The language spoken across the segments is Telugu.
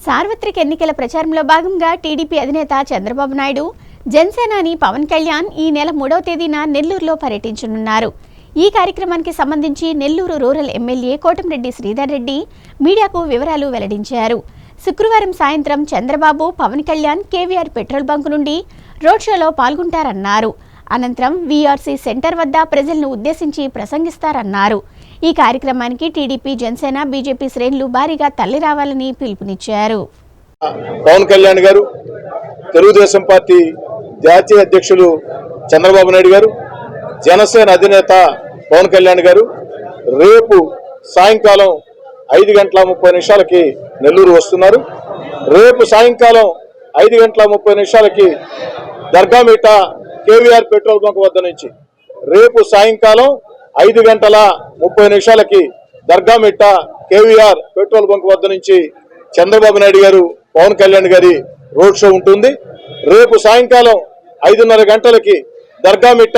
సార్వత్రిక ఎన్నికల ప్రచారంలో భాగంగా టీడీపీ అధినేత చంద్రబాబు నాయుడు, జనసేనాని పవన్ కళ్యాణ్ ఈ నెల 3వ తేదీన నెల్లూరులో పర్యటించనున్నారు. ఈ కార్యక్రమానికి సంబంధించి నెల్లూరు రూరల్ ఎమ్మెల్యే కోటంరెడ్డి శ్రీధర్ రెడ్డి మీడియాకు వివరాలు వెల్లడించారు. శుక్రవారం సాయంత్రం Chandrababu, Pawan Kalyan KVR petrol bunk నుండి రోడ్ షోలో పాల్గొంటారన్నారు. అనంతరం వీఆర్సీ సెంటర్ వద్ద ప్రజలను ఉద్దేశించి ప్రసంగిస్తారన్నారు. ఈ కార్యక్రమానికి టీడీపీ, జనసేన, బీజేపీ శ్రేణులు భారీగా తరలిరావాలని పిలుపునిచ్చారు. పవన్ కళ్యాణ్ గారు, తెలుగుదేశం పార్టీ జాతీయ అధ్యక్షులు చంద్రబాబు నాయుడు గారు, జనసేన అధినేత పవన్ కళ్యాణ్ గారు రేపు సాయంకాలం 5:30 నెల్లూరు వస్తున్నారు. రేపు సాయంకాలం 5:30 దర్గామిట్ట కేవీఆర్ పెట్రోల్ బంక్ వద్ద నుంచి, రేపు సాయంకాలం 5:30 దర్గామిట్ట కేవీఆర్ పెట్రోల్ బంక్ వద్ద నుంచి చంద్రబాబు నాయుడు గారు, పవన్ కళ్యాణ్ గారి రోడ్ షో ఉంటుంది. రేపు సాయంకాలం 5:30 దర్గామిట్ట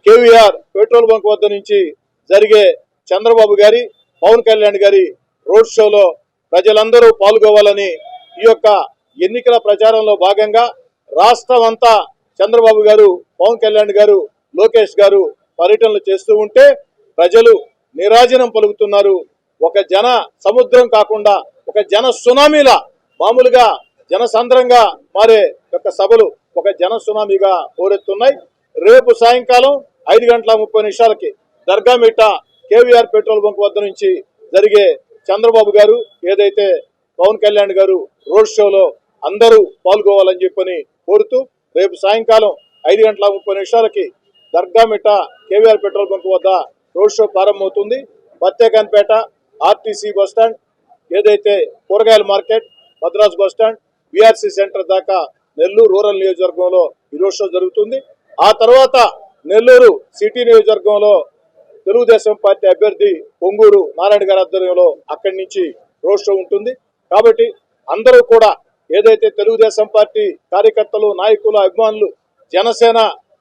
కేవీఆర్ పెట్రోల్ బంక్ వద్ద నుంచి జరిగే చంద్రబాబు గారి, పవన్ కళ్యాణ్ గారి రోడ్ షోలో ప్రజలందరూ పాల్గొవాలని ఈ యొక్క ఎన్నికల ప్రచారంలో భాగంగా రాష్ట్రం అంతా చంద్రబాబు గారు, పవన్ కళ్యాణ్ గారు, లోకేష్ గారు పర్యటనలు చేస్తూ ఉంటే ప్రజలు నిరాజనం పలుకుతున్నారు. ఒక జన సముద్రం కాకుండా ఒక జన సునామీలా, మామూలుగా జనసంద్రంగా మారే యొక్క సభలు ఒక జన సునామీగా పోరెత్తున్నాయి. రేపు సాయంకాలం 5:30 దర్గామిట్ట కేవీఆర్ పెట్రోల్ బంక్ వద్ద నుంచి జరిగే చంద్రబాబు గారు, ఏదైతే పవన్ కళ్యాణ్ గారు రోడ్ షోలో అందరూ పాల్గొవాలని చెప్పని కోరుతూ, రేపు సాయంకాలం 5:30 దర్గామిట్ట కేవీఆర్ పెట్రోల్ బంక్ వద్ద రోడ్ షో ప్రారంభమవుతుంది. బత్తేకాన్పేట, ఆర్టీసీ బస్టాండ్, ఏదైతే కూరగాయల market, Madras bus stand, VRC centre దాకా నెల్లూరు రూరల్ నియోజకవర్గంలో ఈ రోడ్ షో జరుగుతుంది. ఆ తర్వాత నెల్లూరు సిటీ నియోజకవర్గంలో తెలుగుదేశం పార్టీ అభ్యర్థి పొంగూరు నారాయణ గారి ఆధ్వర్యంలో అక్కడి నుంచి రోడ్ షో ఉంటుంది. కాబట్టి అందరూ కూడా, ఏదైతే తెలుగుదేశం పార్టీ కార్యకర్తలు, నాయకులు, అభిమానులు, జనసేన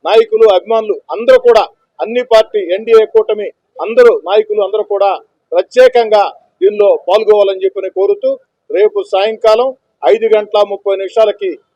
నాయకులు, అభిమానులు అందరూ కూడా, అన్ని పార్టీ ఎన్డీఏ కూటమి అందరూ నాయకులు అందరూ కూడా ప్రత్యేకంగా దీనిలో పాల్గొవాలని చెప్పని కోరుతూ, రేపు సాయంకాలం 5:30